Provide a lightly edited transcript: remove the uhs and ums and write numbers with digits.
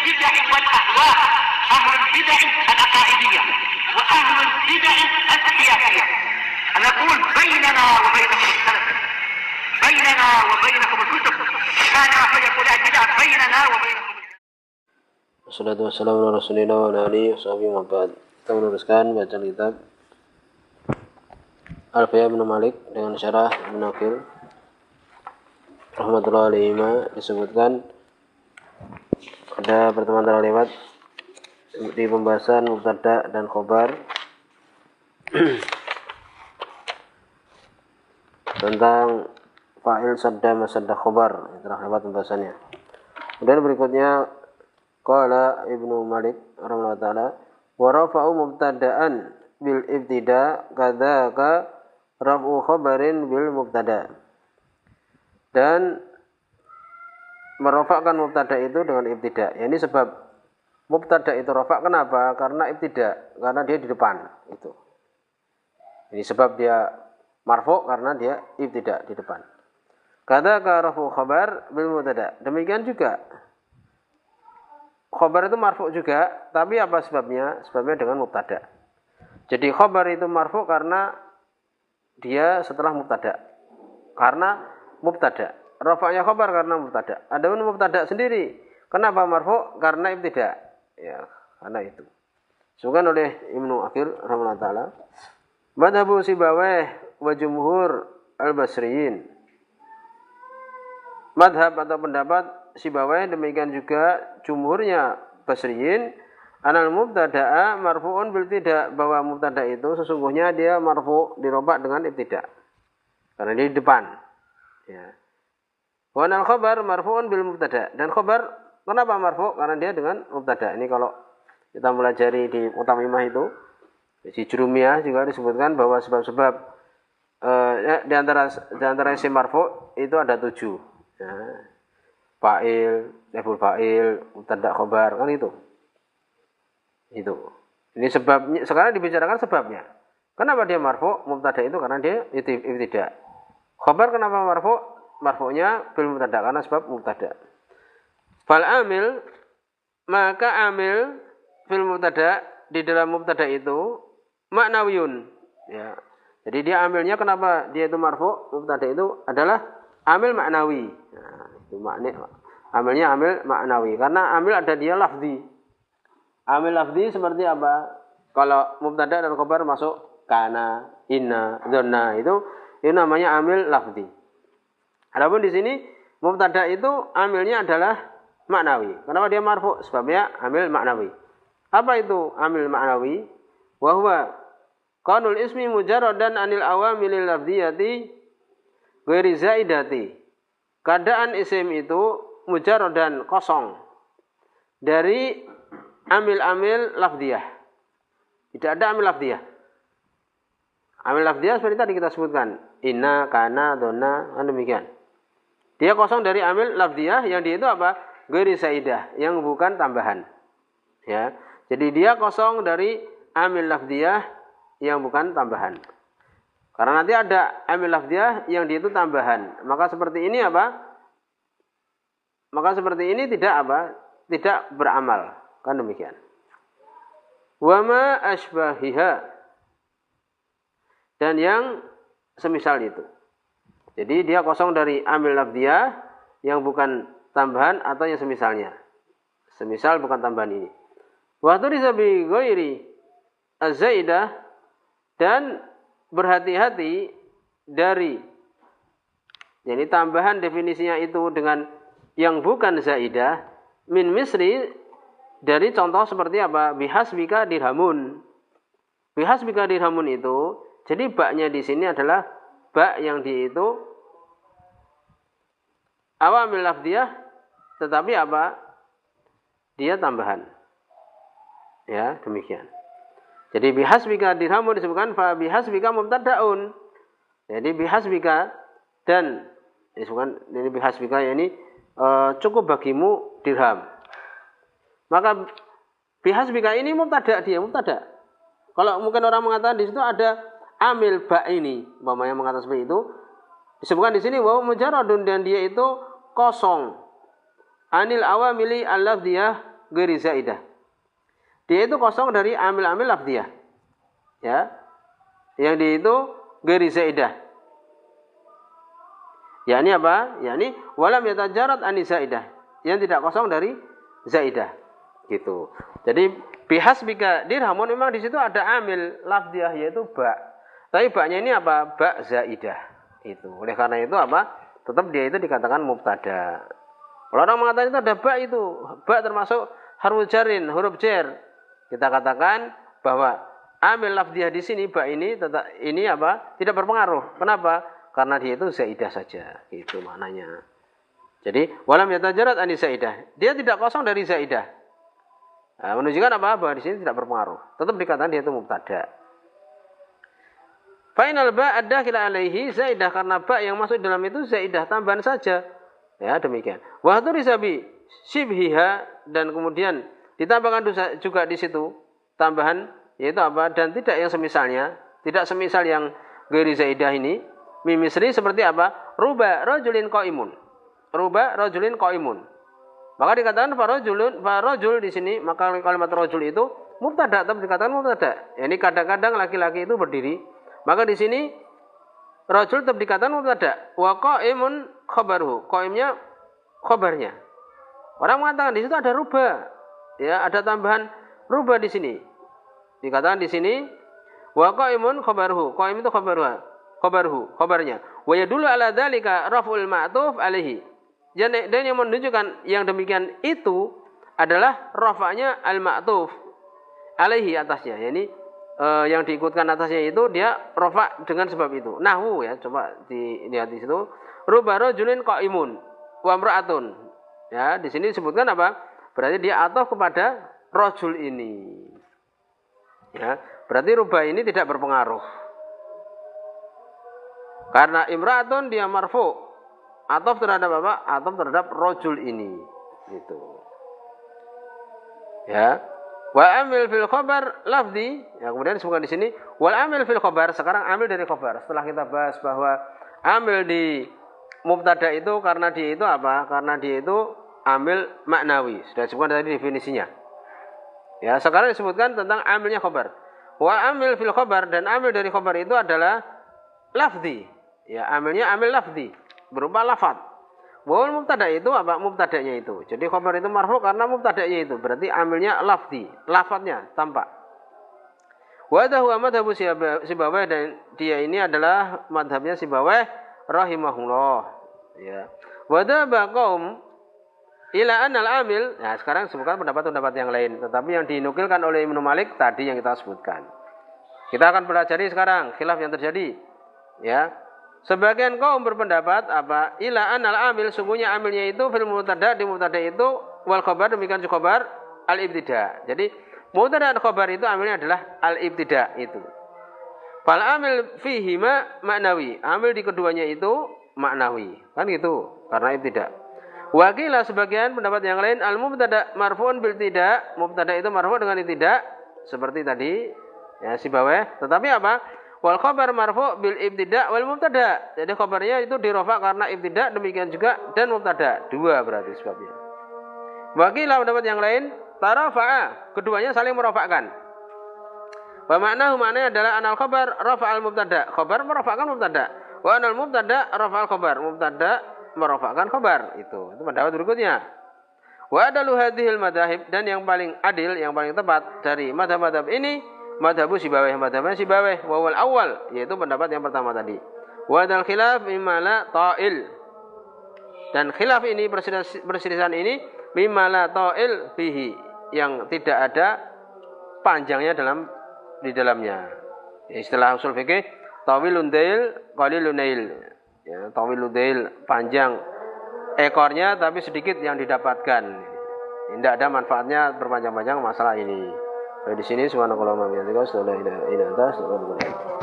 البدع والأهواء، أهل البدع العقائدية وأهل البدع السياسية. نقول بيننا وبينكم السلف، بيننا وبينكم الكتب، كان فيقول البدع بيننا وبينكم. Wassalatu wassalamu ala rasulillah wa ala alihi wa sahbihi wa ba'd. Kita meneruskan bacaan kitab Alfiya bin Malik dengan syarah Ibnu Aqil rahmatullahi alaihi. Disebutkan pada pertemuan terlewat di pembahasan mubtada dan khobar tentang fa'il sadda masadda khobar, telah lewat pembahasannya. Kemudian berikutnya qala Ibnu Malik rahimahullah taala wa rafa'u mubtada'an bil ibtida kadzaka raf'u khabarin bil mubtada. Dan merofakkan mubtada itu dengan ibtida. Ya, ini sebab mubtada itu rofak kenapa? Karena ibtida, karena dia di depan itu. Ini sebab dia marfu karena dia ibtida di depan. Kadzaka raf'u khabar bil mubtada. Demikian juga khobar itu marfu juga, tapi apa sebabnya? Sebabnya dengan mubtada. Jadi khobar itu marfu karena dia setelah mubtada. Karena mubtada. Rafa'nya khobar karena mubtada. Adapun mubtada sendiri, kenapa marfu? Karena ibtida. Ya, karena itu. Disebutkan oleh Ibnu Aqil rahimahullah taala, madhabu Sibawayh wa jumhur al-Basriyin. Madhab atau pendapat Sibawayh, demikian juga jumhurnya Basriyin, anal mubtada'a marfu'un bil ibtida, bahwa mubtada itu sesungguhnya dia marfu dirofak dengan ibtida karena dia di depan. Ya. Wa anal khabar marfu'un bil mubtada, dan khabar kenapa marfu? Karena dia dengan mubtada. Ini kalau kita pelajari di Mutamimah itu, di Jurumiyah juga disebutkan bahwa sebab-sebab di antara isim marfu itu ada 7. Ya. Fa'il, naf'ul fa'il, mubtada khobar, kan itu. Itu. Ini sebabnya, sekarang dibicarakan sebabnya. Kenapa dia marfu? Mubtada itu karena dia ibtida. Khobar kenapa marfu? Marfu'nya bil mubtada karena sebab mubtada. Fal amil, maka amil fil mubtada, di dalam mubtada itu maknawiyun. Ya. Jadi dia amilnya kenapa dia itu marfu? Mubtada itu adalah amil maknawi. Nah, itu amilnya amil maknawi karena amil ada dia lafzi. Amil lafzi seperti apa? Kalau mubtada dan khabar masuk kana, inna, dzanna, itu namanya amil lafzi. Adapun di sini mubtada itu amilnya adalah maknawi. Kenapa dia marfu? Sebabnya amil maknawi. Apa itu amil maknawi? Wa huwa qaulul ismi mujarradan anil awamilil lafziyati ghairi zaidati. Keadaan isim itu mujarradan, kosong dari amil-amil lafdiyah. Tidak ada amil lafdiyah. Amil lafdiyah seperti tadi kita sebutkan, inna, kana, donna, kan demikian. Dia kosong dari amil lafdiyah, yang dia itu apa? Ghairi zaidah, yang bukan tambahan. Ya. Jadi dia kosong dari amil lafdiyah yang bukan tambahan. Karena nanti ada amil lafdiyah yang dia itu tambahan. Maka seperti ini apa? Maka seperti ini tidak apa? Tidak beramal. Kan demikian. Wa ma asbahiha. Dan yang semisal itu. Jadi dia kosong dari amil lafdiyah yang bukan tambahan atau yang semisalnya. Semisal bukan tambahan ini. Wa turisa bi ghairi az-zaidah, dan berhati-hati dari, jadi tambahan definisinya itu dengan yang bukan zaidah, min misri, dari contoh seperti apa? Bihasbika dirhamun. Bihasbika dirhamun itu, jadi baknya di sini adalah bak yang di itu awamil lafdiyah, tetapi apa? Dia tambahan. Ya, demikian. Jadi bihasbika dirhamun disebutkan fa bihasbika mubtadaun. Jadi bihasbika, dan disebutkan ini bihasbika, ya ini cukup bagimu dirham. Maka bihasbika ini mubtada, dia mubtada. Kalau mungkin orang mengatakan di situ ada amil ba ini, umpamanya mengatakan seperti itu, disebutkan di sini bahwa mujarradun, dan dia itu kosong. Anil awamili al-lafdiyah ghairi zaidah. Dia itu kosong dari amil-amil lafdiyah. Ya. Yang dia itu ghairi zaidah. Yakni apa? Yakni walam yatajarrad an zaidah. Yang tidak kosong dari zaidah. Gitu. Jadi bihasbika dirhamun memang di situ ada amil lafdiyah yaitu ba. Tapi ba-nya ini apa? Ba zaidah. Itu. Oleh karena itu apa? Tetap dia itu dikatakan mubtada. Kalau orang mengatakan itu ada ba itu, ba termasuk harfu jarin, huruf jar. Kita katakan bahwa amil lafdiyah di sini ba ini tetap ini apa? Tidak berpengaruh. Kenapa? Karena dia itu zaidah saja. Itu maknanya. Jadi walam yatajarrad an zaidah. Dia tidak kosong dari zaidah. Nah, menunjukkan apa? Bahwa di sini tidak berpengaruh. Tetap dikatakan dia itu mubtada. Final ba ada kila alaihi zaidah karena ba yang masuk dalam itu zaidah tambahan saja. Ya demikian. Wa turisabi shibhiha dan kemudian ditambahkan juga di situ tambahan yaitu apa? Dan tidak yang semisalnya, tidak semisal yang ghairi zaidah ini. Mimisri seperti apa? Ruba rajulin qaimun. Ruba rajulin qaimun. Maka dikatakan farajul di sini maka kalimat rajul itu mubtada tetap dikatakan mubtada. Ini kadang-kadang laki-laki itu berdiri. Maka di sini rajul tetap dikatakan mubtada. Wa qaimun khabaruhu. Qaimnya khabarnya. Orang mengatakan di situ ada ruba. Ya, ada tambahan ruba di sini. Dikatakan di sini wa qaimun khabaruhu. Qaim itu khabaruhu, khabarnya. Wa yadullu ala dzalika raf'ul ma'tuf alaihi. Dan yang menunjukkan yang demikian itu adalah rafa'nya al-ma'tuf alaihi atasnya. Yani yang diikutkan atasnya itu dia rafa dengan sebab itu. Nahwu ya, coba dilihat di situ. Ruba rajulin qaimun wa imra'atun. Ya, di sini disebutkan apa? Berarti dia ataf kepada rajul ini. Ya, berarti ruba ini tidak berpengaruh. Karena imra'atun dia marfu. Ataf terhadap apa? Ataf terhadap rajul ini. Gitu. Ya. Wa amil fil khabar lafzi. Ya, kemudian disebutkan di sini wal amil fil khabar. Sekarang amil dari khabar. Setelah kita bahas bahwa amil di mubtada itu karena dia itu apa? Karena dia itu amil maknawi. Sudah disebutkan tadi definisinya. Ya, sekarang disebutkan tentang amilnya khabar. Wa amil fil khabar dan amil dari khabar itu adalah lafzi. Ya, amilnya amil lafzi berupa lafaz. Wal mubtada itu apa? Mubtadanya itu. Jadi khabar itu marfu karena mubtadanya itu. Berarti amilnya lafzi, lafadznya tampak. Wa huwa madhabu Sibawayh dan dia ini adalah madhabnya Sibawayh rahimahullah. Ya. Wa dhaba qaum ila anal amil. Nah, sekarang sebutkan pendapat-pendapat yang lain, tetapi yang dinukilkan oleh Ibnu Malik tadi yang kita sebutkan. Kita akan pelajari sekarang khilaf yang terjadi. Ya. Sebagian kaum berpendapat apa? Ila anal amil sungguhnya amilnya itu fil mubtada di mubtada itu wal khabar demikian juga khabar al ibtida. Jadi mubtada dan khabar itu amilnya adalah al ibtida itu. Fal amil fihi maknawi. Amil di keduanya itu maknawi. Kan gitu karena ibtida. Wakilah sebagian pendapat yang lain al mubtada marfu'un bil tidak. Mubtada itu marfu' dengan ibtida seperti tadi ya Sibawayh. Tetapi apa? Wal khabar marfu' bil ibtida' wal mubtada. Jadi khabarnya itu dirofa karena ibtida' demikian juga dan mubtada. Dua berarti sebabnya. Wakilah pendapat yang lain tarafa'a. Keduanya saling merofakkan. Wa maknahu maknanya adalah anal khabar rafa'al mubtada. Khabar merofakkan mubtada. Wa anal mubtada rafa'al khabar. Mubtada merofakkan khabar. Itu pendapat berikutnya. Wa adalu hadhil madhahib dan yang paling adil, yang paling tepat dari madhab-madhab ini madhabu Sibawayh, madhabnya Sibawayh wawal awal, yaitu pendapat yang pertama tadi. Wa dal khilaf mimala ta'il. Dan khilaf ini perselisihan ini mimala ta'il fihi, yang tidak ada panjangnya di dalamnya. Istilah usul fikih tawilun dail qalilun nail. Ya, tawilun dail panjang ekornya tapi sedikit yang didapatkan. Tidak ada manfaatnya berpanjang-panjang masalah ini. Di sini subhanallah wa bihamdihi, la ilaha illa anta, astaghfiruka wa atubu ilaik.